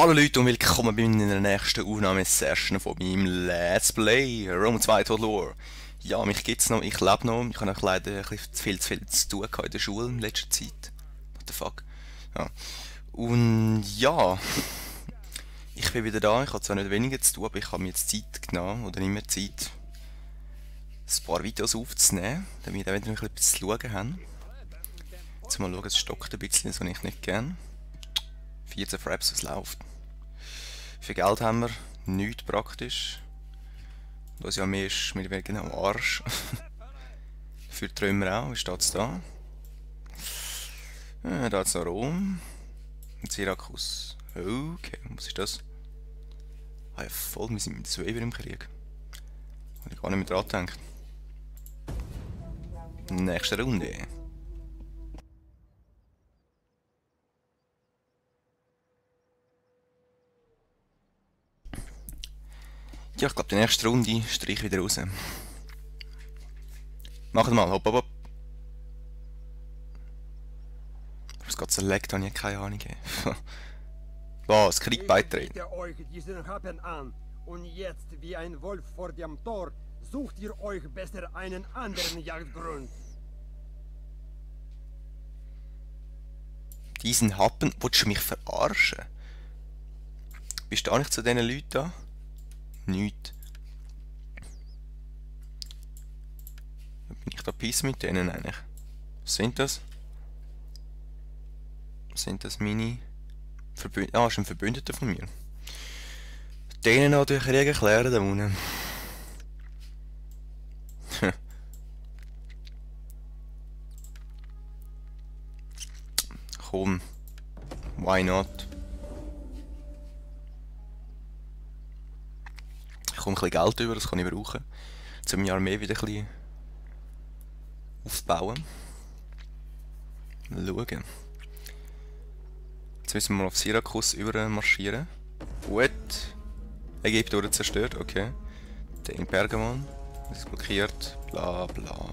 Hallo Leute und willkommen bei meiner nächsten Aufnahmesession von meinem Let's Play Rome 2 Total War. Ja, mich gibt's noch, ich lebe noch, ich habe leider ein bisschen zu viel zu tun in der Schule in letzter Zeit. What the fuck? Ja. Und ja, ich bin wieder da, ich habe zwar nicht weniger zu tun, aber ich habe mir jetzt Zeit genommen, oder nicht mehr Zeit, ein paar Videos aufzunehmen, damit wir eventuell ein bisschen zu schauen haben. Jetzt mal schauen, es stockt ein bisschen, das habe ich nicht gern. 14 Fraps, was läuft. Viel Geld haben wir, nichts praktisch. Und unsere Armee ist mit wegen am Arsch. Für die Römer auch, wie steht es da? Ja, da ist noch Rom. Und Syrakus. Okay, was ist das? Ah ja, voll, wir sind mit Suever im Krieg. Habe ich gar nicht mehr dran gedacht. Nächste Runde. Ja, ich glaube, die nächste Runde streiche ich wieder raus. Macht mal, hopp, hopp, hopp. Was geht select, habe ich keine Ahnung. Was, Krieg beitreten? Ihr euch diesen Happen an und jetzt wie ein Wolf vor dem Tor sucht ihr euch besser einen anderen Jagdgrund. Diesen Happen, willst du mich verarschen? Bist du auch nicht zu diesen Leuten da? Nicht. Bin ich da Peace mit denen eigentlich? Was sind das? Was sind das meine Verbündete? Ah, ist ein Verbündeter von mir. Denen noch durch Krieg erklären da unten. Komm. Why not? Ich komme ein bisschen Geld über, das kann ich brauchen. Um meine Armee wieder ein bisschen aufbauen. Mal schauen. Jetzt müssen wir mal auf Syrakus übermarschieren. Gut. Ägypten wurde zerstört, okay. Der in Pergamon. Das ist blockiert. Bla bla.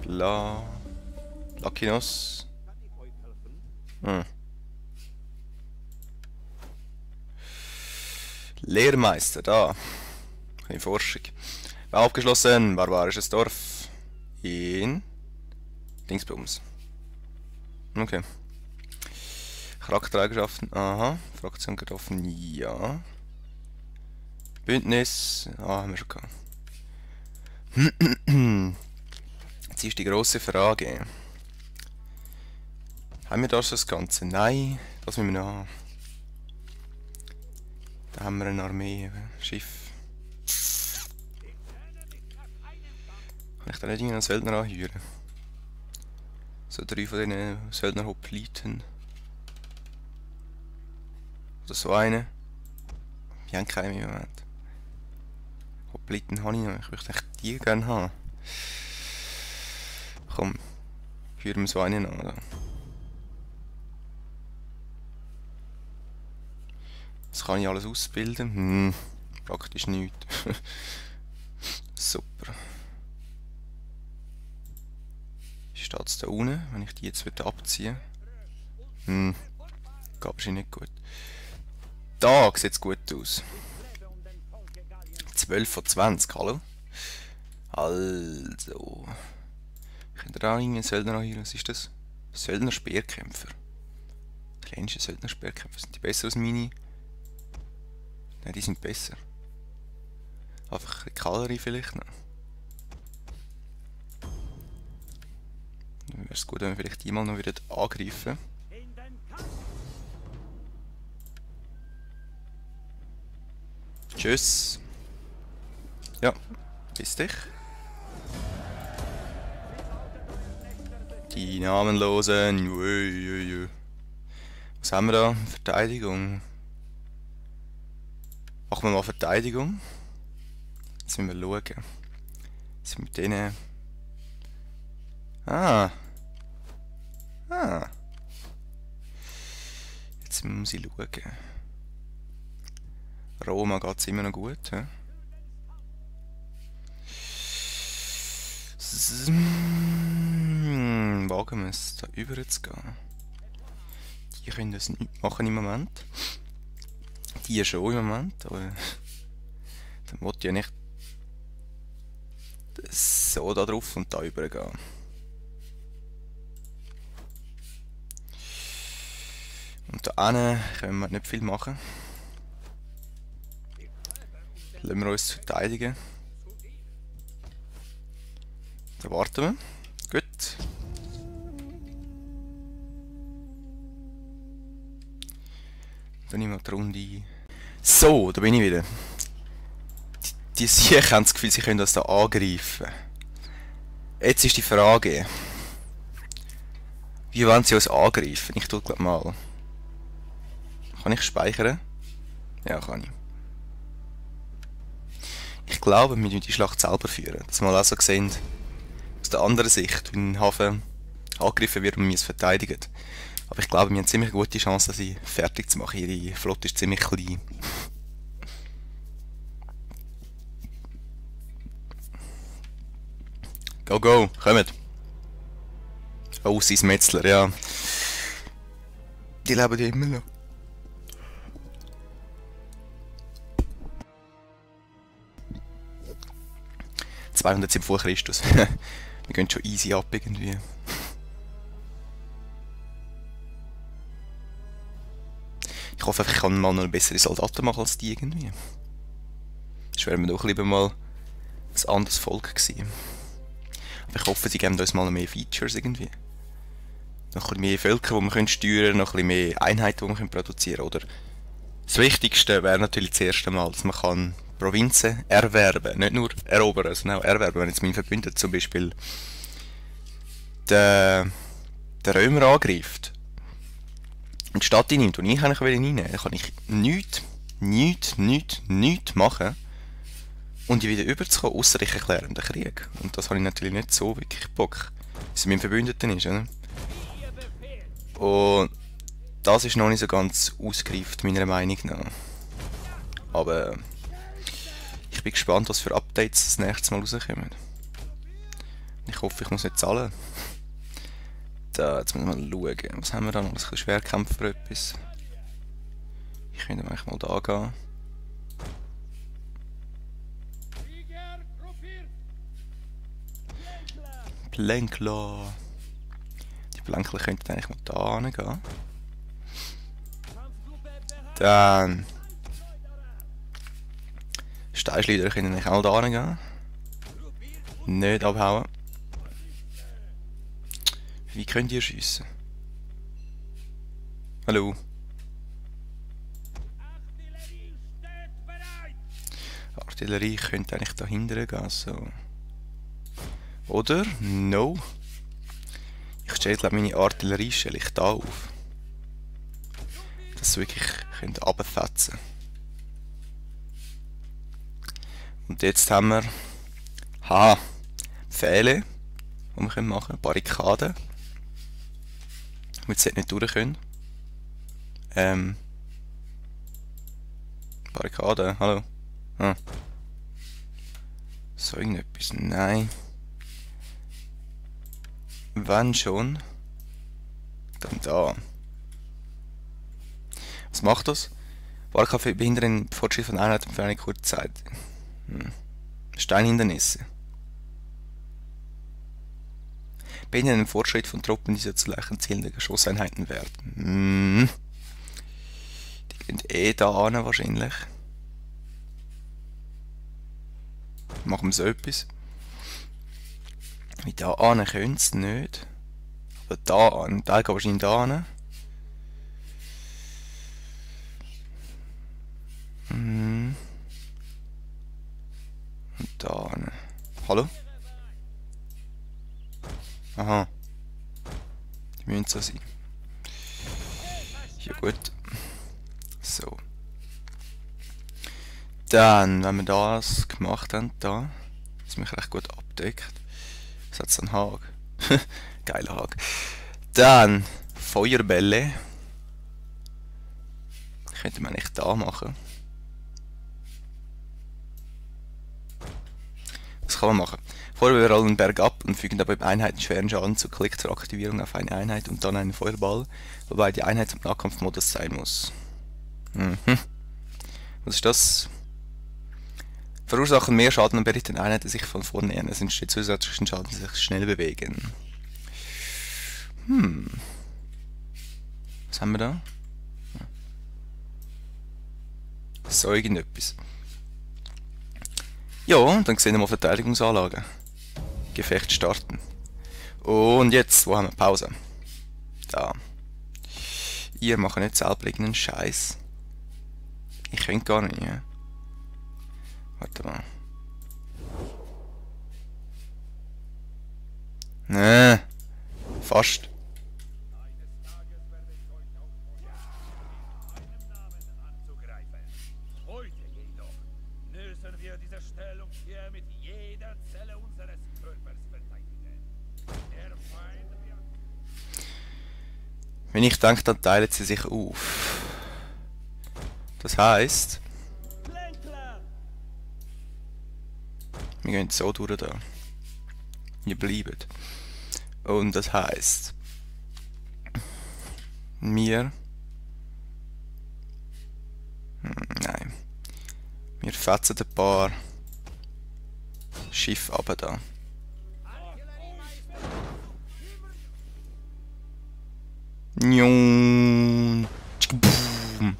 Bla. Lakinos. Lehrmeister, da. Eine Forschung. Aufgeschlossen. Barbarisches Dorf. In Dingsbums. Okay. Charaktereigenschaften. Aha. Fraktion getroffen. Ja. Bündnis. Ah, haben wir schon gehabt. Jetzt ist die grosse Frage. Haben wir das Ganze? Nein. Das müssen wir noch haben. Da haben wir eine Armee. Schiff. Kann ich da nicht einen Söldner anheuern? So 3 von diesen Söldner-Hopliten. Oder so einen. Wir haben keinen im Moment. Hopliten habe ich noch. Ich möchte echt die gerne haben. Komm. Führen wir so einen an. Oder? Das kann ich alles ausbilden. Praktisch nichts. Super. Steht es da unten, wenn ich die jetzt abziehen will? Geht wahrscheinlich nicht gut. Da sieht es gut aus. 12 von 20, hallo? Also. Könnt ihr da einen Söldner hier? Was ist das? Söldner-Speerkämpfer. Italienische Söldner-Speerkämpfer. Sind die besser als meine? Nein, die sind besser. Einfach eine Kavallerie vielleicht noch. Dann wäre es gut, wenn wir vielleicht die mal noch wieder angreifen. Tschüss. Ja, bis dich. Die Namenlosen. Was haben wir da? Verteidigung. Machen wir mal Verteidigung. Jetzt müssen wir schauen. Jetzt mit denen. Ah. Jetzt muss ich schauen. Roma geht es immer noch gut. He? Wagen wir es, da über zu gehen. Die können das nicht machen im Moment. Die schon im Moment, aber dann wollte ich ja nicht so da drauf und da übergehen. Und da hinten können wir nicht viel machen. Lassen wir uns verteidigen. Da warten wir. Gut. Dann nehmen wir die Runde ein. So, da bin ich wieder. Die Siechen haben das Gefühl, sie können das da angreifen. Jetzt ist die Frage. Wie wollen sie uns angreifen? Ich tue glaube mal. Kann ich speichern? Ja, kann ich. Ich glaube, wir müssen die Schlacht selber führen. Dass wir mal auch so sehen, aus der anderen Sicht, wenn ein Hafen angegriffen wird und wir es verteidigen. Aber ich glaube, wir haben ziemlich gute Chance, sie fertig zu machen. Ihre Flotte ist ziemlich klein. Go, go, kommt! Oh, sein Metzler, ja. Die leben ja immer noch. ...207 vor Christus. Wir gehen schon easy ab irgendwie. Ich hoffe einfach, ich kann mal noch bessere Soldaten machen als die irgendwie. Das wäre mir doch lieber mal ein anderes Volk gewesen. Aber ich hoffe, sie geben uns mal mehr Features irgendwie. Noch ein bisschen mehr Völker, die wir steuern können, noch ein bisschen mehr Einheiten, die wir produzieren können. Oder das Wichtigste wäre natürlich das erste Mal, dass man Provinzen erwerben, nicht nur erobern, sondern auch erwerben. Wenn jetzt mein Verbündeter zum Beispiel den Römer angreift und die Stadt einnimmt, und ich eigentlich reinnehmen will, dann kann ich nichts machen, und die wieder überzukommen, ausser ich erkläre den Krieg. Und das habe ich natürlich nicht so wirklich Bock, weil es mein Verbündeter ist, oder? Und das ist noch nicht so ganz ausgereift, meiner Meinung nach. Aber ich bin gespannt, was für Updates das nächste Mal rauskommen. Ich hoffe, ich muss nicht zahlen. Da, jetzt müssen wir mal schauen. Was haben wir da noch? Ein bisschen Schwerkämpfer für etwas. Ich könnte eigentlich mal da gehen. Plänkler. Die Plänkler könnten eigentlich mal da hingehen. Dann Steinschleuder können eigentlich auch da hingehen. Nicht abhauen. Wie könnt ihr schiessen? Hallo? Artillerie könnte eigentlich da hinten gehen, so. Oder? No. Ich stelle, glaube meine Artillerie stelle ich da auf. Dass sie wirklich runterfetzen können. Und jetzt haben wir Pfähle, die wir machen können, Barrikaden. Damit sie nicht durch können. Barrikaden, hallo? So irgendetwas? Nein. Wenn schon, dann da. Was macht das? Wahlkampf behindern den Fortschritt von Einheiten für eine kurze Zeit. Steinhindernisse. Behindern den Fortschritt von Truppen, die zu leicht zielenden Geschosseinheiten werden. Die gehen da an wahrscheinlich. Machen wir so etwas. Wie da an können sie nicht. Aber da an. Da geht wahrscheinlich da an. Und da an. Hallo? Aha. Die müssen so sein. Ja gut. So. Dann, wenn wir das gemacht haben, da, ist mich recht gut abdeckt. Das hat so einen Hag. Geiler Hag. Dann Feuerbälle. Könnte man nicht da machen. Was kann man machen? Vorher wir rollen bergab und fügen dabei Einheiten schweren Schaden zu. Klick zur Aktivierung auf eine Einheit und dann einen Feuerball, wobei die Einheit im Nahkampfmodus sein muss. Was ist das? Verursachen mehr Schaden und berichten Einheiten sich von vorne nähern. Es entsteht zusätzlichen Schaden, die sich schnell bewegen. Was haben wir da? So irgendetwas. Ja, dann sehen wir mal Verteidigungsanlagen. Gefecht starten. Und jetzt, wo haben wir Pause? Da. Ihr macht nicht selber irgendeinen Scheiß. Ich könnte gar nicht, ja. Warte mal. Nee. Fast. Heute jedoch müssen wir diese Stellung hier mit jeder Zelle unseres Körpers verteidigen. Der Feind wird... Wenn ich denke, dann teilen sie sich auf. Das heisst, wir gehen so durch da. Wir bleiben. Und das heisst, wir... nein. Wir fetzen ein paar Schiffe runter da. Njung. Tschkboom.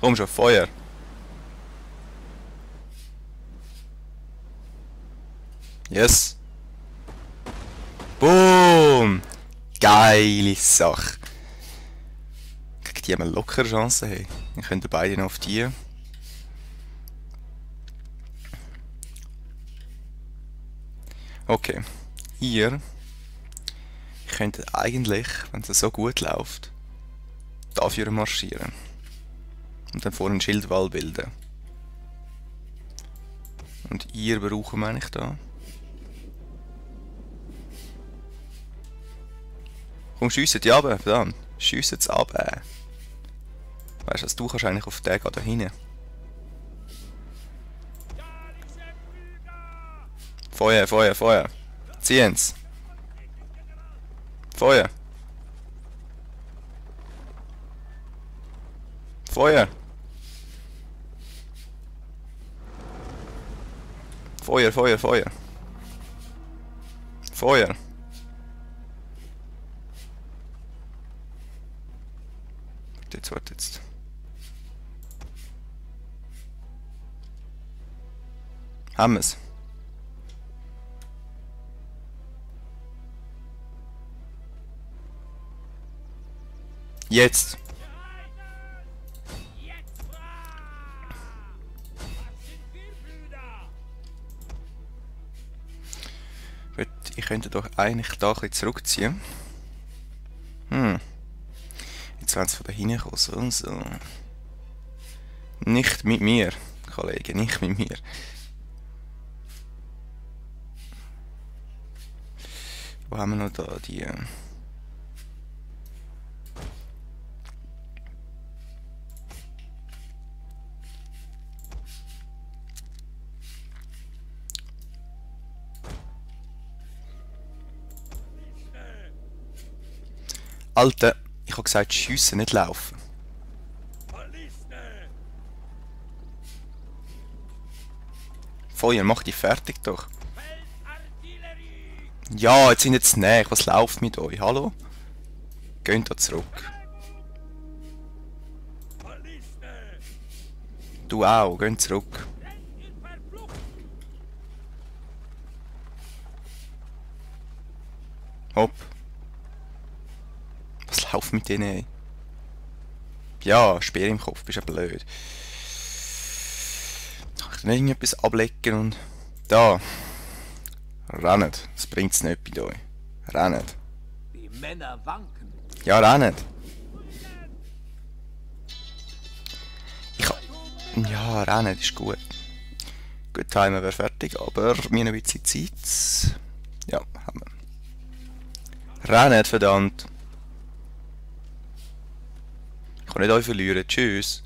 Komm schon, Feuer. Yes. Boom. Geile Sache. Gegen die haben wir locker Chancen. Hey. Wir können beide noch auf die. Okay. Ihr könntet eigentlich, wenn es so gut läuft, dafür marschieren. Und dann vorne einen Schildwall bilden. Und ihr brauchen wir eigentlich da. Komm, schiessen die runter, verdammt. Schiessen sie runter. Weißt du, du kannst eigentlich auf den da hinten. Feuer, Feuer, Feuer. Ziehen's. Feuer. Feuer. Feuer, Feuer, Feuer. Feuer. Jetzt, warte jetzt. Haben wir's. Jetzt. Gut, ich könnte doch eigentlich da ein bisschen zurückziehen. Jetzt wollen sie von da hinten kommen. So und so. Nicht mit mir, Kollege, nicht mit mir. Wo haben wir noch da die... Alter, ich habe gesagt, schiessen, nicht laufen. Feuer, mach die fertig doch. Ja, jetzt sind jetzt näher. Was läuft mit euch? Hallo? Geht da zurück. Du auch, geh zurück. Hopp. Was läuft mit denen, ey? Ja, Speer im Kopf, bist ja blöd. Kann ich nicht irgendetwas ablecken und... Da. Rennet. Das bringt's nicht bei euch. Rennet. Die Männer wanken. Ja, rennet. Ja, rennet ist gut. Gut, Timer wäre fertig, aber mir noch ein bisschen Zeit. Ja, haben wir. Rennet, verdammt. Ich kann nicht euch verlieren. Tschüss.